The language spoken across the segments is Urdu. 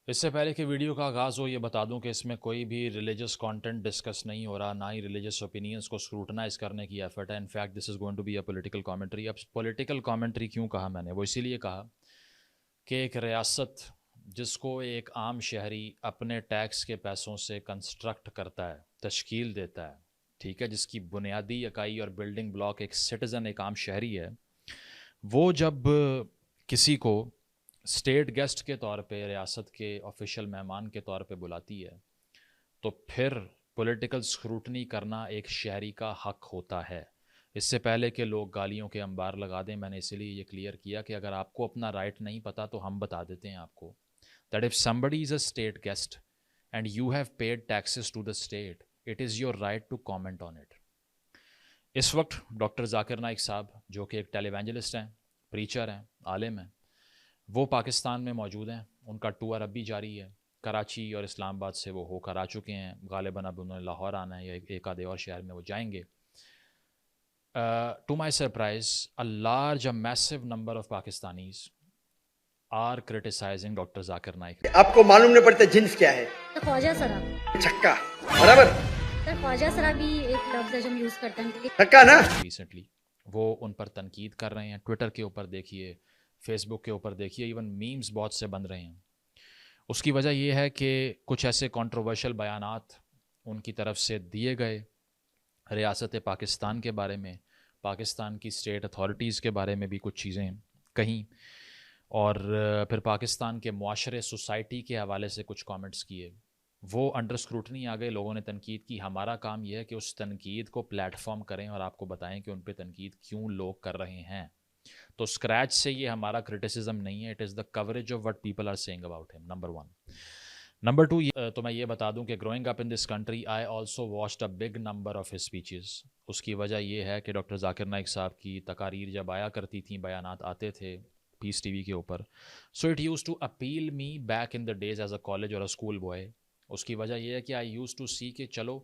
اس سے پہلے کہ ویڈیو کا آغاز ہو یہ بتا دوں کہ اس میں کوئی بھی ریلیجس کانٹینٹ ڈسکس نہیں ہو رہا، نہ ہی ریلیجس اوپینینس کو اسکروٹنائز کرنے کی ایفرٹ ہے. In fact this is going to be a political commentary. اب پولیٹیکل کامنٹری کیوں کہا میں نے؟ وہ اسی لیے کہا کہ ایک ریاست جس کو ایک عام شہری اپنے ٹیکس کے پیسوں سے کنسٹرکٹ کرتا ہے، تشکیل دیتا ہے، ٹھیک ہے، جس کی بنیادی اکائی اور بلڈنگ بلاک ایک سٹیزن، ایک عام شہری ہے، وہ جب کسی کو اسٹیٹ گیسٹ کے طور پہ، ریاست کے آفیشیل مہمان کے طور پہ بلاتی ہے، تو پھر پولیٹیکل اسکروٹنی کرنا ایک شہری کا حق ہوتا ہے. اس سے پہلے کہ لوگ گالیوں کے انبار لگا دیں، میں نے اسی لیے یہ کلیئر کیا کہ اگر آپ کو اپنا رائٹ نہیں پتا تو ہم بتا دیتے ہیں آپ کو. That if somebody is a state guest and you have paid taxes to the state, it is your right to comment on it. اس وقت ڈاکٹر ذاکر نائک صاحب جو کہ ایک ٹیلی ایونجلسٹ ہیں، پریچر ہیں، عالم ہیں، وہ پاکستان میں موجود ہیں. ان کا ٹور اب بھی جاری ہے. کراچی اور اسلام آباد سے وہ ہو کر آ چکے ہیں. غالباً اب انہوں نے لاہور آنا ہے یا ایک آدھے اور شہر میں وہ جائیں گے. To my surprise a large, a massive number of Pakistanis are criticizing doctor Zakir Naik. آپ کو معلوم نہیں پڑتا جنس کیا ہے؟ خواجہ سرا. چھکا برابر. سر خواجہ سرا بھی ایک لفظ ہے جو ہم یوز کرتے ہیں. چھکا نا. ریسنٹلی وہ ان پر تنقید کر رہے ہیں. ٹویٹر کے اوپر دیکھیے، فیس بک کے اوپر دیکھیے، ایون میمز بہت سے بن رہے ہیں. اس کی وجہ یہ ہے کہ کچھ ایسے کنٹروورشل بیانات ان کی طرف سے دیے گئے ریاست پاکستان کے بارے میں، پاکستان کی اسٹیٹ اتھارٹیز کے بارے میں بھی کچھ چیزیں کہیں، اور پھر پاکستان کے معاشرے، سوسائٹی کے حوالے سے کچھ کامنٹس کیے. وہ انڈر اسکروٹنی آ گئے، لوگوں نے تنقید کی. ہمارا کام یہ ہے کہ اس تنقید کو پلیٹ فارم کریں اور آپ کو بتائیں کہ ان پہ تنقید کیوں لوگ کر رہے ہیں. تو اسکریچ سے یہ ہمارا کرٹیسزم نہیں ہے، it is the coverage of what people are seeing about ہم. نمبر 1. نمبر 2 تو میں یہ بتا دوں کہ growing up in this country I also watched a big number of his speeches. اس کی وجہ یہ ہے کہ ڈاکٹر ذاکر نائک صاحب کی تقاریر جب آیا کرتی تھیں، بیانات آتے تھے پیس ٹی وی کے اوپر، so it used to appeal me back in the days as a college اور اے اسکول بوائے. اس کی وجہ یہ ہے کہ آئی یوز ٹو سی کہ چلو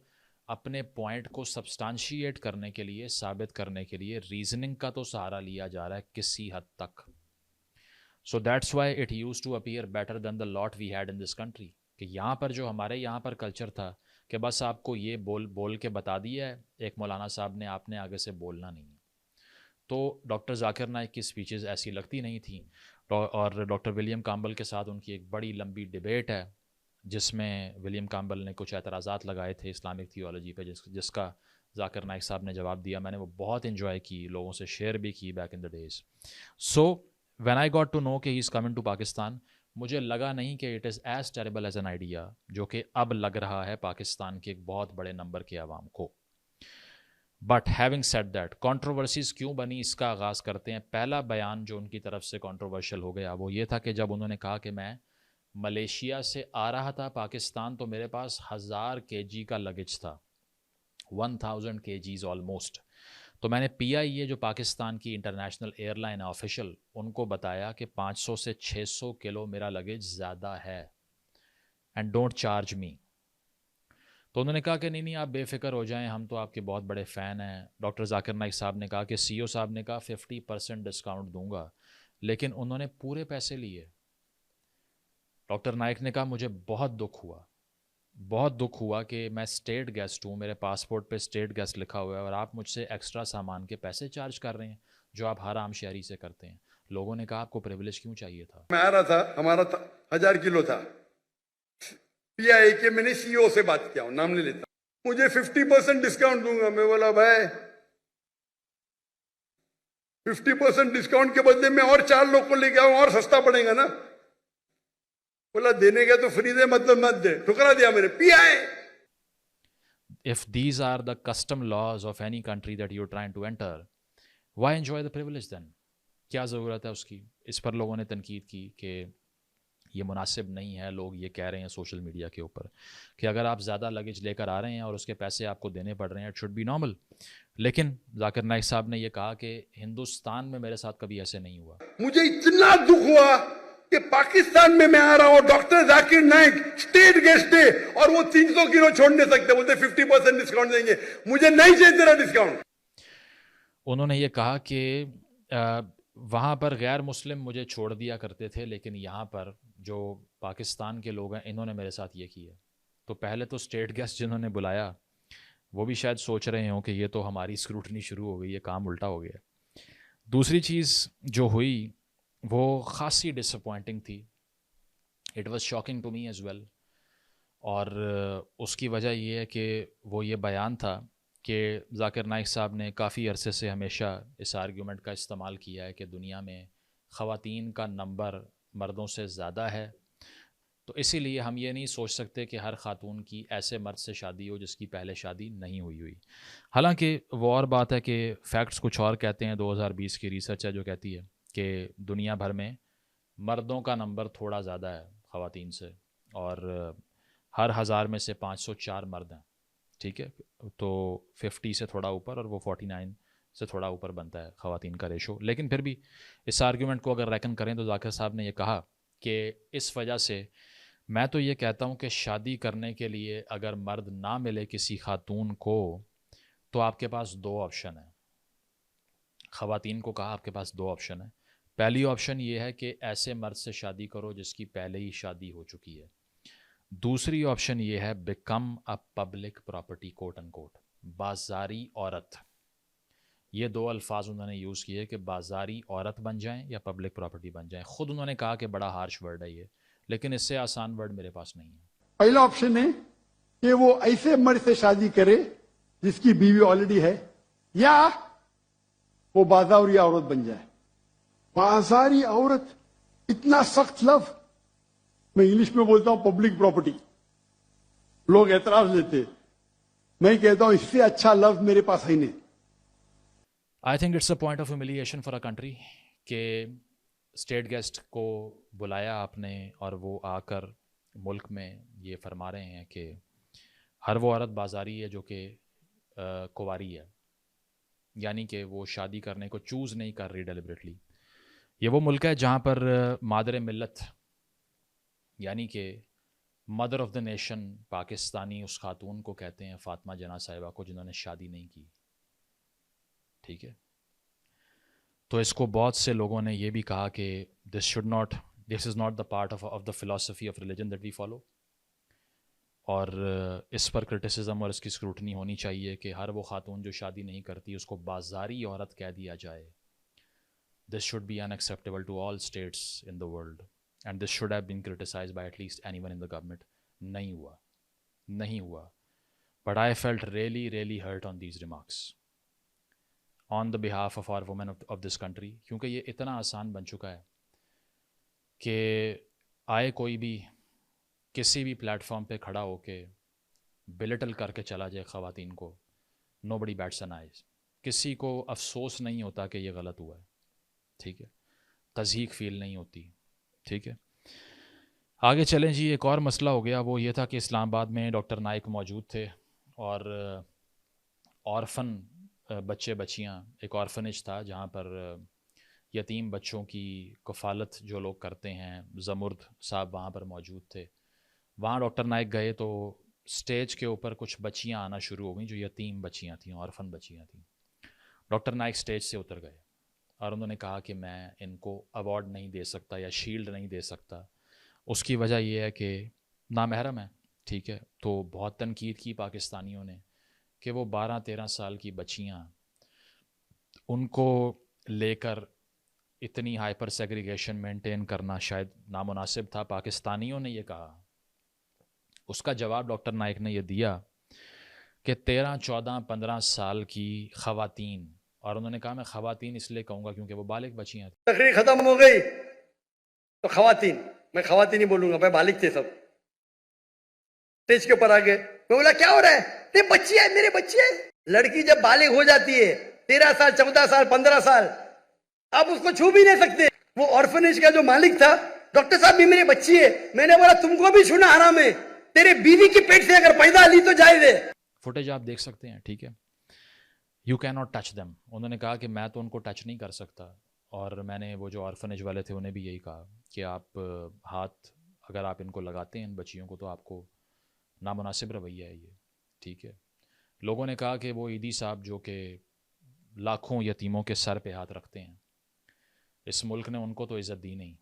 اپنے پوائنٹ کو سبسٹانشیٹ کرنے کے لیے، ثابت کرنے کے لیے ریزننگ کا تو سہارا لیا جا رہا ہے کسی حد تک. So that's why it used to appear better than the lot we had in this country. کہ یہاں پر جو ہمارے یہاں پر کلچر تھا کہ بس آپ کو یہ بول کے بتا دیا ہے ایک مولانا صاحب نے، آپ نے آگے سے بولنا نہیں. تو ڈاکٹر ذاکر نائک کی اسپیچز ایسی لگتی نہیں تھیں. اور ڈاکٹر ولیم کامبل کے ساتھ ان کی ایک بڑی لمبی ڈبیٹ ہے جس میں ولیم کامبل نے کچھ اعتراضات لگائے تھے اسلامک تھیولوجی پہ، جس کا ذاکر نائک صاحب نے جواب دیا. میں نے وہ بہت انجوائے کی، لوگوں سے شیئر بھی کی back in the days. So when I got to know کہ he is coming to Pakistan, مجھے لگا نہیں کہ it is as terrible as an idea جو کہ اب لگ رہا ہے پاکستان کے ایک بہت بڑے نمبر کے عوام کو. But having said that, controversies کیوں بنی اس کا آغاز کرتے ہیں. پہلا بیان جو ان کی طرف سے کنٹروورشل ہو گیا وہ یہ تھا کہ جب انہوں نے کہا کہ میں ملیشیا سے آ رہا تھا پاکستان تو میرے پاس 1000 kg کا لگیج تھا، 1000 kgs آلموسٹ. تو میں نے پی آئی اے جو پاکستان کی انٹرنیشنل ایئر لائن ہے آفیشل، ان کو بتایا کہ 500 سے 600 کلو میرا لگیج زیادہ ہے اینڈ ڈونٹ چارج می. تو انہوں نے کہا کہ نہیں آپ بے فکر ہو جائیں، ہم تو آپ کے بہت بڑے فین ہیں. ڈاکٹر ذاکر نائک صاحب نے کہا کہ سی او صاحب نے کہا 50% ڈسکاؤنٹ دوں گا، لیکن انہوں نے پورے پیسے لیے. ڈاکٹر نائک نے کہا مجھے بہت دکھ ہوا کہ میں اسٹیٹ گیسٹ ہوں، میرے پاسپورٹ پہ اسٹیٹ گیسٹ لکھا ہوا ہے اور آپ مجھ سے ایکسٹرا سامان کے پیسے چارج کر رہے ہیں جو آپ ہر عام شہری سے کرتے ہیں. لوگوں نے کہا آپ کو پریویلیج کیوں چاہیے تھا؟ میں آ رہا تھا، ہمارا 1000 کلو تھا. پی آئی اے کے میں نے سی او سے بات کیا ہوں، نام نہیں لیتا. مجھے 50% ڈسکاؤنٹ دوں گا. میں بولا بھائی 50% ڈسکاؤنٹ کے بدلے میں اور 4 لوگ کو لے کے آؤں اور سستا پڑے گا نا. بولا دینے کا تو فری دے، مطلب مت دے. ٹھکرا دیا میں نے. پی آئی. If these are the custom laws of any country that you're trying to enter, why enjoy the privilege then? کیا ضرورت ہے اس کی؟ اس پر لوگوں نے تنقید کی کہ یہ مناسب نہیں ہے. لوگ یہ کہہ رہے ہیں سوشل میڈیا کے اوپر کہ اگر آپ زیادہ لگیج لے کر آ رہے ہیں اور اس کے پیسے آپ کو دینے پڑ رہے ہیں، اٹ شوڈ بی نارمل. لیکن ذاکر نائک صاحب نے یہ کہا کہ ہندوستان میں میرے ساتھ کبھی ایسے نہیں ہوا. مجھے اتنا دکھ ہوا کہ پاکستان میں آ رہا ہوں، doctor Zakir Naik state guest ہے اور وہ 300 کلو چھوڑ نہیں سکتے. بولتے 50% ڈسکاؤنٹ دیں گے. مجھے نہیں چاہیے تیرا ڈسکاؤنٹ. انہوں نے یہ کہا کہ وہاں پر غیر مسلم مجھے چھوڑ دیا کرتے تھے، لیکن یہاں پر جو پاکستان کے لوگ ہیں انہوں نے میرے ساتھ یہ کیا. تو پہلے تو اسٹیٹ گیسٹ جنہوں نے بلایا وہ بھی شاید سوچ رہے ہوں کہ یہ تو ہماری اسکروٹنی شروع ہو گئی، یہ کام الٹا ہو گیا. دوسری چیز جو ہوئی وہ خاصی ڈس اپوائنٹنگ تھی. It was shocking to me as well. اور اس کی وجہ یہ ہے کہ وہ یہ بیان تھا کہ ذاکر نائک صاحب نے کافی عرصے سے ہمیشہ اس آرگیومنٹ کا استعمال کیا ہے کہ دنیا میں خواتین کا نمبر مردوں سے زیادہ ہے، تو اسی لیے ہم یہ نہیں سوچ سکتے کہ ہر خاتون کی ایسے مرد سے شادی ہو جس کی پہلے شادی نہیں ہوئی. حالانکہ وہ اور بات ہے کہ فیکٹس کچھ اور کہتے ہیں. 2020 کی ریسرچ ہے جو کہتی ہے کہ دنیا بھر میں مردوں کا نمبر تھوڑا زیادہ ہے خواتین سے، اور ہر 1000 میں سے 504 مرد ہیں. ٹھیک ہے، تو 50 سے تھوڑا اوپر اور وہ 49 سے تھوڑا اوپر بنتا ہے خواتین کا ریشو. لیکن پھر بھی اس آرگیومنٹ کو اگر ریکن کریں تو ذاکر صاحب نے یہ کہا کہ اس وجہ سے میں تو یہ کہتا ہوں کہ شادی کرنے کے لیے اگر مرد نہ ملے کسی خاتون کو تو آپ کے پاس 2 آپشن ہیں. خواتین کو کہا آپ کے پاس 2 آپشن ہیں. پہلی آپشن یہ ہے کہ ایسے مرد سے شادی کرو جس کی پہلے ہی شادی ہو چکی ہے. دوسری آپشن یہ ہے بیکم اے پبلک پراپرٹی کوٹ ان کوٹ، بازاری عورت. یہ 2 الفاظ انہوں نے یوز کیے کہ بازاری عورت بن جائیں یا پبلک پراپرٹی بن جائیں. خود انہوں نے کہا کہ بڑا ہارش ورڈ ہے یہ، لیکن اس سے آسان ورڈ میرے پاس نہیں ہے. پہلا آپشن ہے کہ وہ ایسے مرد سے شادی کرے جس کی بیوی آلریڈی ہے، یا وہ بازاری عورت بن جائے. بازاری عورت اتنا سخت لفظ، میں انگلش میں بولتا ہوں پبلک پراپرٹی، لوگ اعتراض لیتے. میں کہتا ہوں اس سے اچھا لفظ میرے پاس ہے نہیں. I think it's a point of humiliation for a country کہ اسٹیٹ گیسٹ کو بلایا آپ نے اور وہ آ کر ملک میں یہ فرما رہے ہیں کہ ہر وہ عورت بازاری ہے جو کہ کنواری ہے، یعنی کہ وہ شادی کرنے کو چوز نہیں کر رہی ڈیلیبریٹلی. یہ وہ ملک ہے جہاں پر مادر ملت یعنی کہ mother of the nation Pakistani اس خاتون کو کہتے ہیں فاطمہ جناح صاحبہ کو جنہوں نے شادی نہیں کی. ٹھیک ہے، تو اس کو بہت سے لوگوں نے یہ بھی کہا کہ this is not the part of the philosophy of religion that we follow. اور اس پر کرٹیسزم اور اس کی اسکروٹنی ہونی چاہیے کہ ہر وہ خاتون جو شادی نہیں کرتی اس کو بازاری عورت کہہ دیا جائے. This should be unacceptable to all states in the world and this should have been criticised by at least any one in the government. نہیں ہوا. But I felt really hurt on these remarks on the behalf of our women of this country, کیونکہ یہ اتنا آسان بن چکا ہے کہ آئے کوئی بھی کسی بھی پلیٹ فارم پہ کھڑا ہو کے بلٹل کر کے چلا جائے خواتین کو. نو بڈی بیٹس این آئیز. کسی کو افسوس نہیں ہوتا کہ یہ غلط ہوا ہے. ٹھیک ہے، تضحیق فیل نہیں ہوتی. ٹھیک ہے، آگے چلیں جی. ایک اور مسئلہ ہو گیا، وہ یہ تھا کہ اسلام آباد میں ڈاکٹر نائک موجود تھے اور آرفن بچے بچیاں، ایک آرفنیج تھا جہاں پر یتیم بچوں کی کفالت جو لوگ کرتے ہیں، زمرد صاحب وہاں پر موجود تھے. وہاں ڈاکٹر نائک گئے تو سٹیج کے اوپر کچھ بچیاں آنا شروع ہو گئیں جو یتیم بچیاں تھیں، آرفن بچیاں تھیں. ڈاکٹر نائک سٹیج سے اتر گئے اور انہوں نے کہا کہ میں ان کو ایوارڈ نہیں دے سکتا یا شیلڈ نہیں دے سکتا. اس کی وجہ یہ ہے کہ نامحرم ہے. ٹھیک ہے، تو بہت تنقید کی پاکستانیوں نے کہ وہ 12-13 سال کی بچیاں، ان کو لے کر اتنی ہائپر سیگریگیشن مینٹین کرنا شاید نامناسب تھا. پاکستانیوں نے یہ کہا. اس کا جواب ڈاکٹر نائک نے یہ دیا کہ 13, 14, 15 سال کی خواتین، اور انہوں نے کہا میں خواتین اس لیے کہوں گا کیونکہ وہ بالغ بچیاں تھیں. تقریر ختم ہو گئی تو خواتین، میں خواتین ہی بولوں گا، میں بالغ تھے سب. اسٹیج کے اوپر آ گئے، میں بولا کیا ہو رہا ہے؟ یہ بچی ہے، میرے بچی ہے. لڑکی جب بالغ ہو جاتی ہے 13 سال 14 سال 15 سال، آپ اس کو چھو بھی نہیں سکتے. وہ آرفنیج کا جو مالک تھا، ڈاکٹر صاحب بھی میری بچی ہے. میں نے بولا تم کو بھی چھونا حرام ہے، تیرے بیوی کی پیٹ سے اگر پیدا لی تو جائز ہے. فوٹیج آپ دیکھ سکتے ہیں. ٹھیک ہے، you can not touch them. انہوں نے کہا کہ میں تو ان کو ٹچ نہیں کر سکتا. اور میں نے وہ جو آرفنیج والے تھے انہیں بھی یہی کہا کہ آپ ہاتھ اگر آپ ان کو لگاتے ہیں ان بچیوں کو تو آپ کو نامناسب رویہ ہے یہ. ٹھیک ہے، لوگوں نے کہا کہ وہ عیدی صاحب جو کہ لاکھوں یتیموں کے سر پہ ہاتھ رکھتے ہیں، اس ملک نے ان کو تو عزت دی نہیں,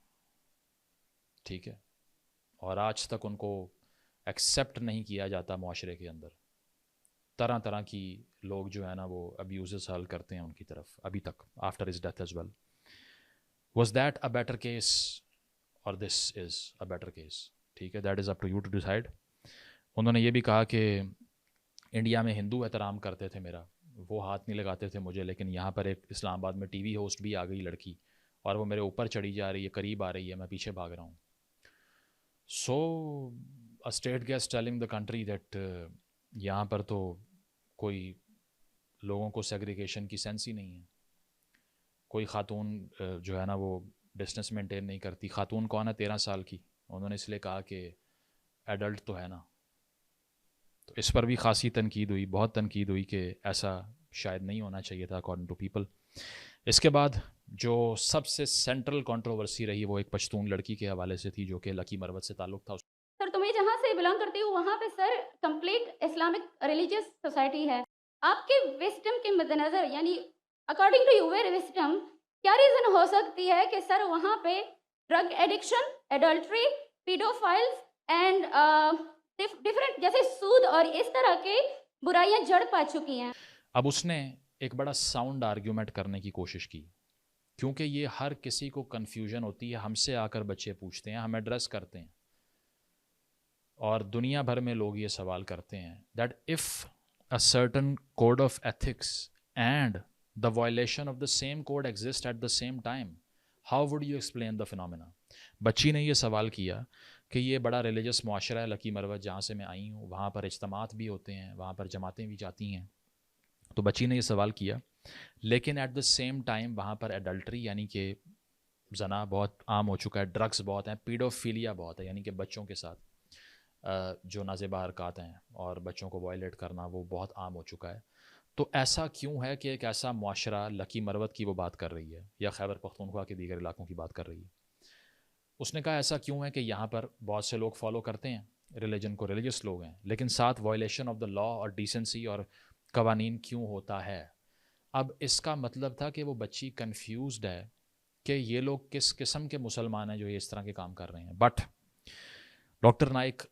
ٹھیک ہے, اور آج تک ان کو ایکسیپٹ نہیں کیا جاتا معاشرے کے اندر. طرح طرح کی لوگ جو ہے نا وہ ابیوزز حل کرتے ہیں ان کی طرف ابھی تک, after his death as well. Was that a better case or this is a better case? ٹھیک ہے, that is up to you to decide. انہوں نے یہ بھی کہا کہ انڈیا میں ہندو احترام کرتے تھے میرا, وہ ہاتھ نہیں لگاتے تھے مجھے, لیکن یہاں پر ایک اسلام آباد میں ٹی وی ہوسٹ بھی آ گئی لڑکی, اور وہ میرے اوپر چڑھی جا رہی ہے, قریب آ رہی ہے, میں پیچھے بھاگ رہا ہوں. So a state guest telling the country that یہاں پر تو کوئی لوگوں کو سیگریگیشن کی سینس ہی نہیں ہے. کوئی خاتون جو ہے نا وہ ڈسٹینس مینٹین نہیں کرتی. خاتون کون ہے؟ 13 سال کی. انہوں نے اس لیے کہا کہ ایڈلٹ تو ہے نا. تو اس پر بھی خاصی تنقید ہوئی, بہت تنقید ہوئی کہ ایسا شاید نہیں ہونا چاہیے تھا اکارڈنگ ٹو پیپل. اس کے بعد جو سب سے سینٹرل کنٹروورسی رہی وہ ایک پشتون لڑکی کے حوالے سے تھی جو کہ لکی مروت سے تعلق تھا. سر تمہیں جہاں سے بلانگ کرتی ہوں وہاں پہ sir complete Islamic religious society ہے. آپ کے وسڈم کے مد نظر یعنی اکارڈنگ ٹو یور وسڈم کیا ریزن ہو سکتی ہے کہ سر وہاں پہ drug addiction, adultery, paedophiles and different جیسے سود اور اس طرح کے برائیاں جڑ پا چکی ہیں؟ اب اس نے ایک بڑا ساؤنڈ آرگیومنٹ کرنے کی کوشش کی, کیونکہ یہ ہر کسی کو کنفیوژن ہوتی ہے. ہم سے آ کر بچے پوچھتے ہیں, ہم ایڈریس کرتے ہیں, اور دنیا بھر میں لوگ یہ سوال کرتے ہیں that if a certain code of ethics and the violation of the same code exists at the same time, how would you explain the phenomena? بچی نے یہ سوال کیا کہ یہ بڑا ریلیجس معاشرہ ہے لکی مروت جہاں سے میں آئی ہوں, وہاں پر اجتماعات بھی ہوتے ہیں, وہاں پر جماعتیں بھی جاتی ہیں. تو بچی نے یہ سوال کیا, لیکن ایٹ دا سیم ٹائم وہاں پر ایڈلٹری یعنی کہ زنا بہت عام ہو چکا ہے, ڈرگس بہت ہیں, پیڈوفیلیا بہت ہے یعنی کہ بچوں کے ساتھ جو نازیبہ حرکات ہیں اور بچوں کو وائلیٹ کرنا وہ بہت عام ہو چکا ہے. تو ایسا کیوں ہے کہ ایک ایسا معاشرہ لکی مروت کی وہ بات کر رہی ہے یا خیبر پختونخوا کے دیگر علاقوں کی بات کر رہی ہے؟ اس نے کہا ایسا کیوں ہے کہ یہاں پر بہت سے لوگ فالو کرتے ہیں ریلیجن کو, ریلیجس لوگ ہیں, لیکن ساتھ وائلیشن آف دا لا اور ڈیسنسی اور قوانین کیوں ہوتا ہے؟ اب اس کا مطلب تھا کہ وہ بچی کنفیوزڈ ہے کہ یہ لوگ کس قسم کے مسلمان ہیں جو یہ اس طرح کے کام کر رہے ہیں. But doctor Naik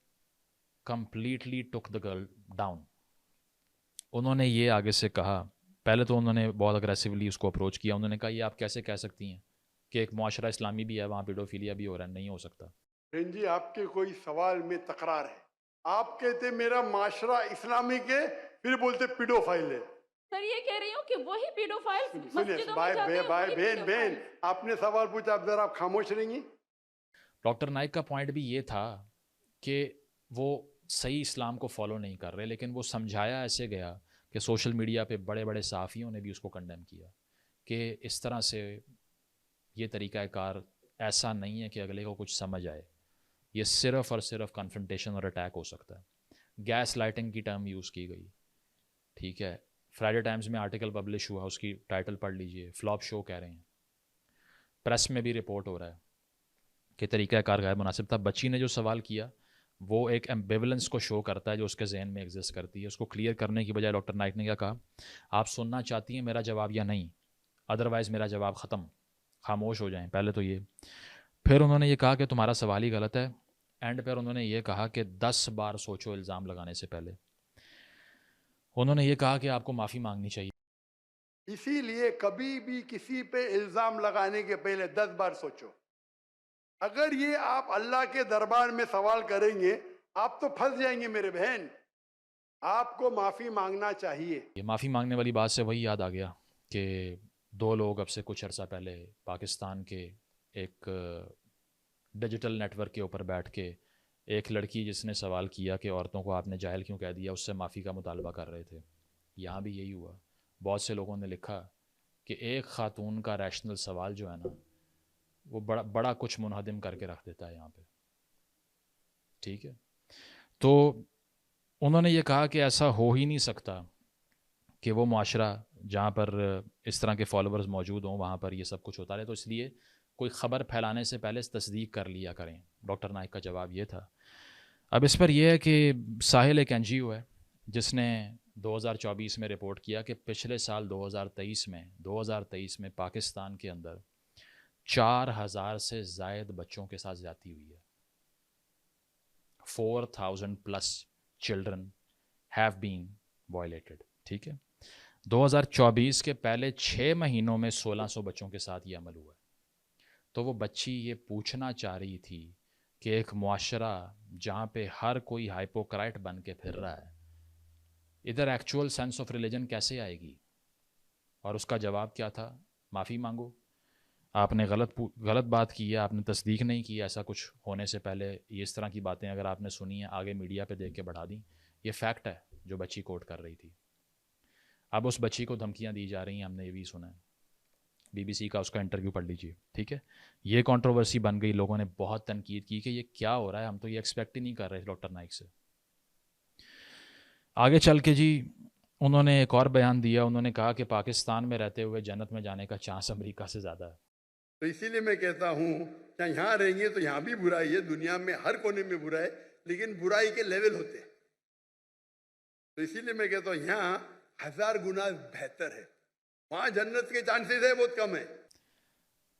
completely took the girl down. انہوں نے یہ آگے سے کہا, پہلے تو انہوں نے بہت اگریسولی اس کو اپروچ کیا. انہوں نے کہا یہ آپ کیسے کہہ سکتی ہیں کہ ایک معاشرہ اسلامی بھی ہے وہاں پیڈوفیلیا بھی ہو رہا ہے؟ نہیں ہو سکتا. بہن جی آپ کے کوئی سوال میں تکرار ہے. آپ کہتے میرا معاشرہ اسلامی کے, پھر بولتے پیڈوفائل ہے. سر یہ کہہ رہی ہوں کہ وہی پیڈوفائل سنیے بھائی بہن آپ نے سوال پوچھا, اب ذرا آپ خاموش رہیں گی. ڈاکٹر نائک کا پوائنٹ بھی یہ تھا کہ وہ صحیح اسلام کو فالو نہیں کر رہے, لیکن وہ سمجھایا ایسے گیا کہ سوشل میڈیا پہ بڑے بڑے صحافیوں نے بھی اس کو کنڈیم کیا کہ اس طرح سے یہ طریقہ کار ایسا نہیں ہے کہ اگلے کو کچھ سمجھ آئے, یہ صرف اور صرف کنفرنٹیشن اور اٹیک ہو سکتا ہے. گیس لائٹنگ کی ٹرم یوز کی گئی, ٹھیک ہے. فرائیڈے ٹائمز میں آرٹیکل پبلش ہوا, اس کی ٹائٹل پڑھ لیجئے, فلاپ شو کہہ رہے ہیں. پریس میں بھی رپورٹ ہو رہا ہے کہ طریقہ کار غیر مناسب تھا. بچی نے جو سوال کیا وہ ایک ایمبیولنس کو شو کرتا ہے جو اس کے ذہن میں ایگزسٹ کرتی ہے. اس کو کلیئر کرنے کی بجائے ڈاکٹر نائک نے کیا کہا, آپ سننا چاہتی ہیں میرا جواب یا نہیں, ادروائز میرا جواب ختم, خاموش ہو جائیں. پہلے تو یہ, پھر انہوں نے یہ کہا کہ تمہارا سوال ہی غلط ہے. اینڈ پر انہوں نے یہ کہا کہ 10 بار سوچو الزام لگانے سے پہلے. انہوں نے یہ کہا کہ آپ کو معافی مانگنی چاہیے. اسی لیے کبھی بھی کسی پہ الزام لگانے کے پہلے 10 بار سوچو. اگر یہ آپ اللہ کے دربار میں سوال کریں گے آپ تو پھنس جائیں گے میرے بہن. آپ کو معافی مانگنا چاہیے. یہ معافی مانگنے والی بات سے وہی یاد آ گیا کہ 2 لوگ اب سے کچھ عرصہ پہلے پاکستان کے ایک ڈیجیٹل نیٹ ورک کے اوپر بیٹھ کے ایک لڑکی جس نے سوال کیا کہ عورتوں کو آپ نے جاہل کیوں کہہ دیا, اس سے معافی کا مطالبہ کر رہے تھے. یہاں بھی یہی ہوا. بہت سے لوگوں نے لکھا کہ ایک خاتون کا ریشنل سوال جو ہے نا وہ بڑا کچھ منہدم کر کے رکھ دیتا ہے یہاں پہ, ٹھیک ہے. تو انہوں نے یہ کہا کہ ایسا ہو ہی نہیں سکتا کہ وہ معاشرہ جہاں پر اس طرح کے فالوورز موجود ہوں وہاں پر یہ سب کچھ ہوتا رہے, تو اس لیے کوئی خبر پھیلانے سے پہلے تصدیق کر لیا کریں. ڈاکٹر نائک کا جواب یہ تھا. اب اس پر یہ ہے کہ ساحل ایک این جی او ہے جس نے 2024 میں رپورٹ کیا کہ پچھلے سال 2023 میں پاکستان کے اندر 4,000 سے زائد بچوں کے ساتھ زیادتی ہوئی ہے. 4,000 plus children have been violated. ٹھیک ہے. 2024 کے پہلے 6 مہینوں میں 1600 بچوں کے ساتھ یہ عمل ہوا ہے. تو وہ بچی یہ پوچھنا چاہ رہی تھی کہ ایک معاشرہ جہاں پہ ہر کوئی ہائپوکرائٹ بن کے پھر رہا ہے, ادھر ایکچوئل سینس آف ریلیجن کیسے آئے گی؟ اور اس کا جواب کیا تھا؟ معافی مانگو, آپ نے غلط بات کی ہے, آپ نے تصدیق نہیں کی, ایسا کچھ ہونے سے پہلے یہ اس طرح کی باتیں اگر آپ نے سنی ہیں آگے میڈیا پہ دیکھ کے بڑھا دیں. یہ فیکٹ ہے جو بچی کوٹ کر رہی تھی. اب اس بچی کو دھمکیاں دی جا رہی ہیں, ہم نے یہ بھی سنا ہے, BBC کا اس کا انٹرویو پڑھ لیجیے. ٹھیک ہے. یہ کنٹروورسی بن گئی, لوگوں نے بہت تنقید کی کہ یہ کیا ہو رہا ہے, ہم تو یہ ایکسپیکٹ ہی نہیں کر رہے ڈاکٹر نائک سے. آگے چل کے جی انہوں نے ایک اور بیان دیا, انہوں نے کہا کہ پاکستان میں رہتے ہوئے جنت میں جانے کا چانس امریکہ سے زیادہ ہے. تو اسی لیے میں کہتا ہوں کہ یہاں رہیں گے تو یہاں بھی برائی ہے, دنیا میں ہر کونے میں برا ہے, لیکن برائی کے لیول ہوتے ہیں. تو اسی لیے میں کہتا ہوں یہاں 1000 گنا بہتر ہے, وہاں جنت کے چانسز ہے بہت کم ہے.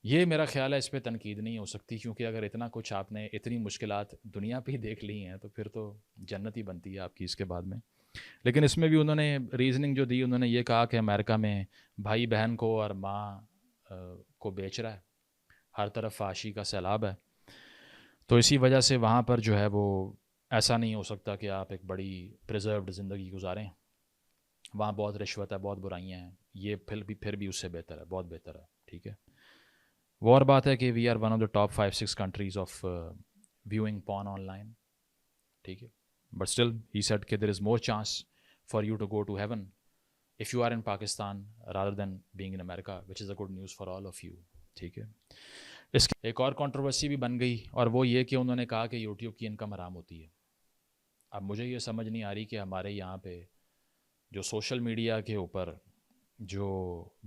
یہ میرا خیال ہے اس پہ تنقید نہیں ہو سکتی, کیونکہ اگر اتنا کچھ آپ نے اتنی مشکلات دنیا پہ ہی دیکھ لی ہیں تو پھر تو جنت ہی بنتی ہے آپ کی اس کے بعد میں. لیکن اس میں بھی انہوں نے ریزننگ جو دی, انہوں نے یہ کہا کہ امریکہ میں بھائی بہن کو اور ماں کو بیچ رہا ہے, ہر طرف فحاشی کا سیلاب ہے, تو اسی وجہ سے وہاں پر جو ہے وہ ایسا نہیں ہو سکتا کہ آپ ایک بڑی پریزروڈ زندگی گزاریں. وہاں بہت رشوت ہے, بہت برائیاں ہیں, یہ پھر بھی اس سے بہتر ہے, بہت بہتر ہے. ٹھیک ہے. وہ اور بات ہے کہ we are one of the top 5-6 countries of viewing porn online. ٹھیک ہے. But still he said that there is more chance for you to go to heaven if you are in Pakistan rather than being in America, which is a good news for all of you. ٹھیک ہے. اس کی ایک اور کنٹروورسی بھی بن گئی, اور وہ یہ کہ انہوں نے کہا کہ یوٹیوب کی انکم حرام ہوتی ہے. اب مجھے یہ سمجھ نہیں آ رہی کہ ہمارے یہاں پہ جو سوشل میڈیا کے اوپر جو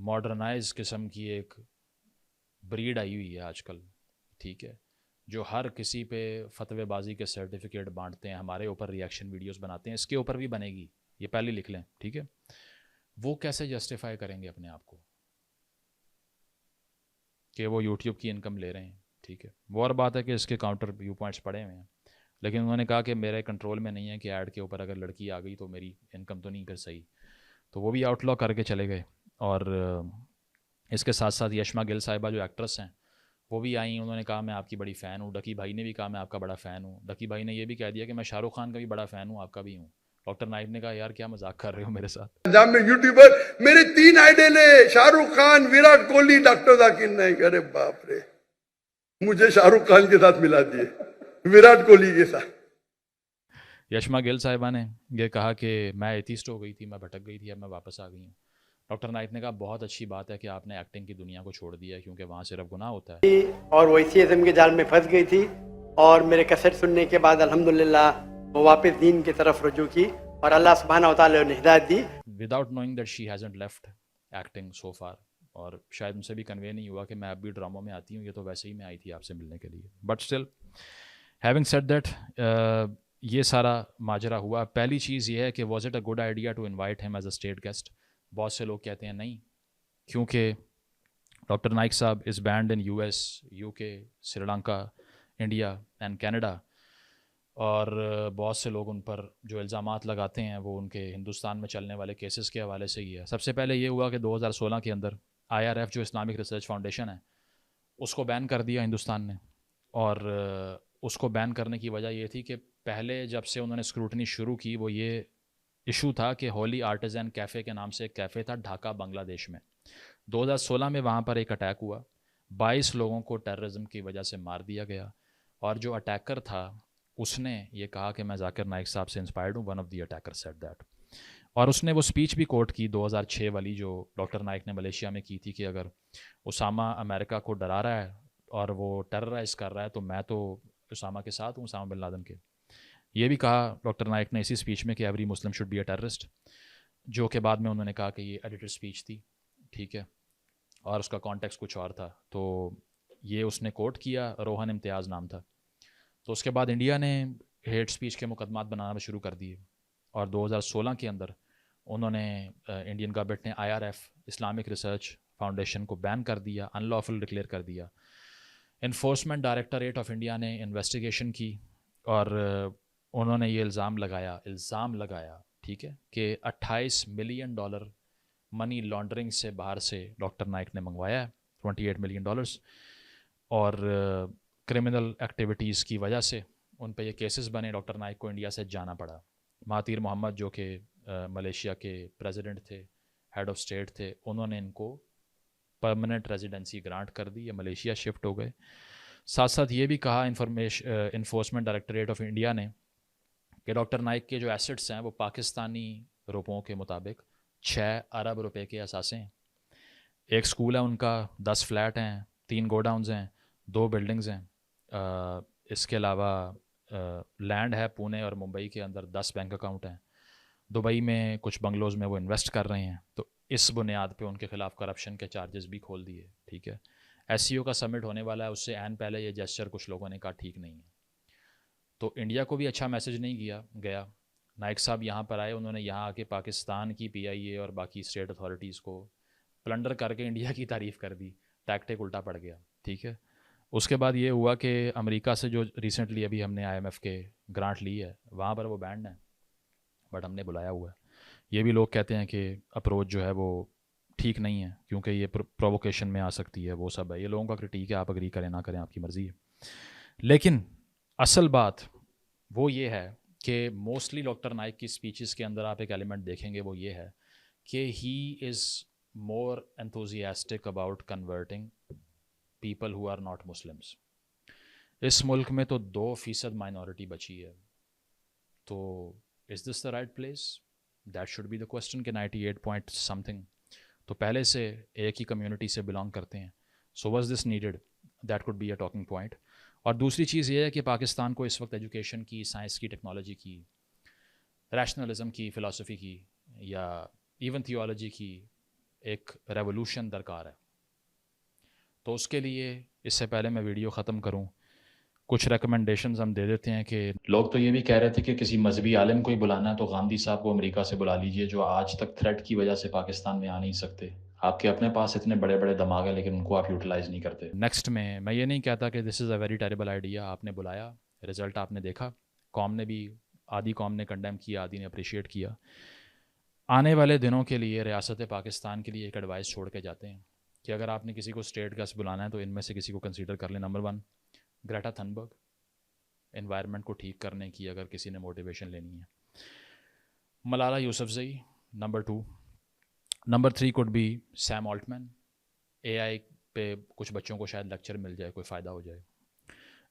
ماڈرنائز قسم کی ایک بریڈ آئی ہوئی ہے آج کل, ٹھیک ہے, جو ہر کسی پہ فتوی بازی کے سرٹیفکیٹ بانٹتے ہیں, ہمارے اوپر ریئیکشن ویڈیوز بناتے ہیں, اس کے اوپر بھی بنے گی, یہ پہلے لکھ لیں. ٹھیک ہے. وہ کیسے جسٹیفائی کریں گے اپنے آپ کو کہ وہ یوٹیوب کی انکم لے رہے ہیں؟ ٹھیک ہے. وہ اور بات ہے کہ اس کے کاؤنٹر ویو پوائنٹس پڑے ہوئے ہیں, لیکن انہوں نے کہا کہ میرے کنٹرول میں نہیں ہے کہ ایڈ کے اوپر اگر لڑکی آ گئی تو میری انکم تو نہیں پھر صحیح, تو وہ بھی آؤٹ لا کر کے چلے گئے. اور اس کے ساتھ ساتھ یشما گل صاحبہ جو ایکٹریس ہیں وہ بھی آئیں, انہوں نے کہا میں آپ کی بڑی فین ہوں. ڈکی بھائی نے بھی کہا میں آپ کا بڑا فین ہوں. ڈکی بھائی نے یہ بھی کہہ دیا کہ میں شاہ رخ خان کا بھی بڑا فین ہوں, آپ کا بھی ہوں. ڈاکٹر نائب نے کہا یار کیا مذاق کر رہے ہو میرے ساتھ. جہاں میں یوٹیوبر میرے 3 آئیڈل ہیں, شاہ رخ خان, وراٹ کوہلی, ڈاکٹر ذاکر نائک. ارے باپ رے, مجھے شاہ رخ خان کے ساتھ ملا دیے, وراٹ کوہلی کے ساتھ. یشما گل صاحبہ نے یہ کہا کہ میں ایتھیسٹ ہو گئی تھی, میں بھٹک گئی تھی, اب میں واپس آ گئی ہوں. ڈاکٹر نائک نے کہا بہت اچھی بات ہے کہ آپ نے ایکٹنگ کی دنیا کو چھوڑ دیا ہے, کیونکہ وہاں صرف گناہ ہوتا ہے. اور وہ اسی ازم کے جال میں پھنس گئی تھی, اور میرے کیسٹ سننے کے بعد الحمدللہ وہ واپس دین کی طرف رجوع کی, اور اللہ سبحانہ و تعالیٰ نے ہدایت دی. Without knowing that she hasn't left acting so far, اور شاید ان سے بھی کنوے نہیں ہوا کہ میں اب بھی ڈراموں میں آتی ہوں, یہ تو ویسے ہی میں آئی تھی آپ سے ملنے کے لیے. But still having said that, یہ سارا ماجرا ہوا. پہلی چیز یہ ہے کہ was it a good idea to invite him as a state guest. بہت سے لوگ کہتے ہیں نہیں, کیونکہ ڈاکٹر نائک صاحب is banned in US, UK, Sri Lanka, India and Canada, اور بہت سے لوگ ان پر جو الزامات لگاتے ہیں وہ ان کے ہندوستان میں چلنے والے کیسز کے حوالے سے ہی ہے. سب سے پہلے یہ ہوا کہ 2016 کے اندر IRF جو اسلامک ریسرچ فاؤنڈیشن ہے اس کو بین کر دیا ہندوستان نے, اور اس کو بین کرنے کی وجہ یہ تھی کہ پہلے جب سے انہوں نے اسکروٹنی شروع کی وہ یہ ایشو تھا کہ ہولی آرٹیزن کیفے کے نام سے ایک کیفے تھا ڈھاکہ بنگلہ دیش میں. 2016 میں وہاں پر ایک اٹیک ہوا, 22 لوگوں کو ٹیررزم کی وجہ سے مار دیا گیا, اور جو اٹیکر تھا اس نے یہ کہا کہ میں ذاکر نائک صاحب سے انسپائرڈ ہوں, one of the attacker said that. اور اس نے وہ اسپیچ بھی کوٹ کی 2006 والی جو ڈاکٹر نائک نے ملیشیا میں کی تھی کہ اگر اسامہ امریکہ کو ڈرا رہا ہے اور وہ ٹیررائز کر رہا ہے تو میں تو اسامہ کے ساتھ ہوں, اسامہ بن لادن کے. یہ بھی کہا ڈاکٹر نائک نے اسی اسپیچ میں کہ every Muslim should be a terrorist, جو کہ بعد میں انہوں نے کہا کہ یہ ایڈیٹڈ اسپیچ تھی. ٹھیک ہے. اور اس کا کانٹیکس کچھ اور تھا, تو یہ اس نے کوٹ کیا, روہن امتیاز نام تھا. تو اس کے بعد انڈیا نے ہیٹ اسپیچ کے مقدمات بنانا شروع کر دیے, اور 2016 کے اندر انہوں نے انڈین گورنمنٹ نے IRF اسلامک ریسرچ فاؤنڈیشن کو بین کر دیا, ان لافل ڈکلیئر کر دیا. انفورسمنٹ ڈائریکٹوریٹ آف انڈیا نے انویسٹیگیشن کی اور انہوں نے یہ الزام لگایا ٹھیک ہے کہ 28 ملین ڈالر منی لانڈرنگ سے باہر سے ڈاکٹر نائک نے منگوایا ہے 28 ملین ڈالرز، اور کرمنل ایکٹیویٹیز کی وجہ سے ان پہ یہ کیسز بنے، ڈاکٹر نائک کو انڈیا سے جانا پڑا۔ مہاتیر محمد جو کہ ملیشیا کے پریزیڈنٹ تھے، ہیڈ آف اسٹیٹ تھے، انہوں نے ان کو پرماننٹ ریزیڈنسی گرانٹ کر دی، یہ ملیشیا شفٹ ہو گئے۔ ساتھ ساتھ یہ بھی کہا انفورسمنٹ ڈائریکٹوریٹ آف انڈیا نے کہ ڈاکٹر نائک کے جو ایسٹس ہیں وہ پاکستانی روپوں کے مطابق 6 ارب روپے کے اثاثے ہیں۔ ایک سکول ہے ان کا، 10 فلیٹ ہیں، 3 گوڈاؤنز ہیں، 2 بلڈنگز ہیں، اس کے علاوہ لینڈ ہے پونے اور ممبئی کے اندر، 10 بینک اکاؤنٹ ہیں، دبئی میں کچھ بنگلوز میں وہ انویسٹ کر رہے ہیں۔ تو اس بنیاد پہ ان کے خلاف کرپشن کے چارجز بھی کھول دیے، ٹھیک ہے۔ ایس سی او کا سمٹ ہونے والا ہے، اس سے عین پہلے یہ جیسچر کچھ لوگوں نے کہا ٹھیک نہیں ہے، تو انڈیا کو بھی اچھا میسج نہیں گیا۔ نائک صاحب یہاں پر آئے، انہوں نے یہاں آ کے پاکستان کی پی آئی اے اور باقی اسٹیٹ اتھارٹیز کو پلنڈر کر کے انڈیا کی تعریف کر دی، ٹیکٹک الٹا پڑ گیا، ٹھیک ہے۔ اس کے بعد یہ ہوا کہ امریکہ سے جو ریسنٹلی ابھی ہم نے آئی ایم ایف کے گرانٹ لی ہے، وہاں پر وہ بینڈ ہیں، بٹ ہم نے بلایا ہوا ہے۔ یہ بھی لوگ کہتے ہیں کہ اپروچ جو ہے وہ ٹھیک نہیں ہے، کیونکہ یہ پروووکیشن میں آ سکتی ہے، وہ سب ہے۔ یہ لوگوں کا کرٹیک ہے، آپ اگری کریں نہ کریں آپ کی مرضی ہے، لیکن اصل بات وہ یہ ہے کہ موسٹلی ڈاکٹر نائک کی اسپیچز کے اندر آپ ایک ایلیمنٹ دیکھیں گے، وہ یہ ہے کہ he is more enthusiastic about converting people who are not Muslims۔ اس ملک میں تو 2% مائنورٹی بچی ہے، تو is this the right place? That should be the question کہ 98 پوائنٹ سم تھنگ تو پہلے سے ایک ہی کمیونٹی سے بلانگ کرتے ہیں، so was this needed? That could be a talking point. اور دوسری چیز یہ ہے کہ پاکستان کو اس وقت ایجوکیشن کی، سائنس کی، ٹیکنالوجی کی، ریشنلزم کی، فلاسفی کی، یا ایون تھیولوجی کی ایک ریولوشن درکار ہے۔ تو اس کے لیے اس سے پہلے میں ویڈیو ختم کروں، کچھ ریکمنڈیشنز ہم دے دیتے ہیں کہ لوگ تو یہ بھی کہہ رہے تھے کہ کسی مذہبی عالم کو ہی بلانا ہے، تو گاندھی صاحب کو امریکہ سے بلا لیجئے، جو آج تک تھریٹ کی وجہ سے پاکستان میں آ نہیں سکتے۔ آپ کے اپنے پاس اتنے بڑے بڑے دماغ ہیں، لیکن ان کو آپ یوٹیلائز نہیں کرتے۔ نیکسٹ میں یہ نہیں کہتا کہ this is a very terrible idea, آپ نے بلایا، رزلٹ آپ نے دیکھا، قوم نے بھی، آدھی قوم نے کنڈیم کیا، آدھی نے اپریشیٹ کیا۔ آنے والے دنوں کے لیے ریاست پاکستان کے لیے ایک ایڈوائس چھوڑ کے جاتے ہیں کہ اگر آپ نے کسی کو اسٹیٹ گیسٹ بلانا ہے تو ان میں سے کسی کو کنسیڈر کر لیں۔ نمبر 1 گریٹا تھنبرگ، انوائرمنٹ کو ٹھیک کرنے کی اگر کسی نے موٹیویشن لینی ہے۔ Malala Yousafzai, number 2۔ Number 3 could be Sam Altman, A I پہ کچھ بچوں کو شاید لیکچر مل جائے، کوئی فائدہ ہو جائے۔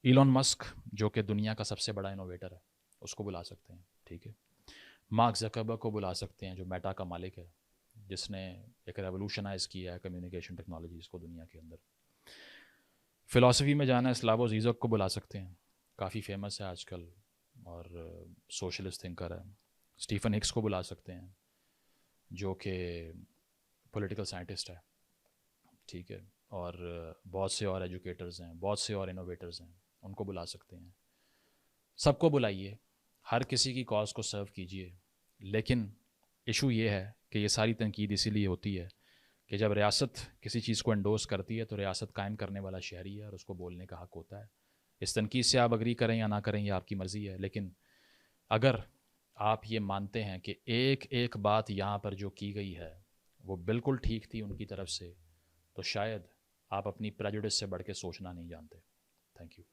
ایلون مسک جو کہ دنیا کا سب سے بڑا انوویٹر ہے، اس کو بلا سکتے ہیں، ٹھیک ہے۔ مارک زکربرگ کو بلا سکتے ہیں جو میٹا کا مالک ہے، جس نے ایک ریولوشنائز کیا ہے کمیونیکیشن ٹیکنالوجیز کو دنیا کے اندر۔ فلاسفی میں جانا ہے، اسلاوو زیزک کو بلا سکتے ہیں، کافی فیمس ہے آج کل اور سوشلسٹ تھنکر ہے۔ اسٹیفن ہکس کو بلا سکتے ہیں جو کہ پولیٹیکل سائنٹسٹ ہے، ٹھیک ہے، اور بہت سے اور ایجوکیٹرز ہیں، بہت سے اور انوویٹرز ہیں، ان کو بلا سکتے ہیں۔ سب کو بلائیے، ہر کسی کی کاز کو سرو کیجیے، لیکن ایشو یہ ہے کہ یہ ساری تنقید اسی لیے ہوتی ہے کہ جب ریاست کسی چیز کو انڈورس کرتی ہے تو ریاست قائم کرنے والا شہری ہے اور اس کو بولنے کا حق ہوتا ہے۔ اس تنقید سے آپ اگری کریں یا نہ کریں، یہ آپ کی مرضی ہے، لیکن اگر آپ یہ مانتے ہیں کہ ایک ایک بات یہاں پر جو کی گئی ہے وہ بالکل ٹھیک تھی ان کی طرف سے، تو شاید آپ اپنی پریجوڈس سے بڑھ کے سوچنا نہیں جانتے۔ Thank you.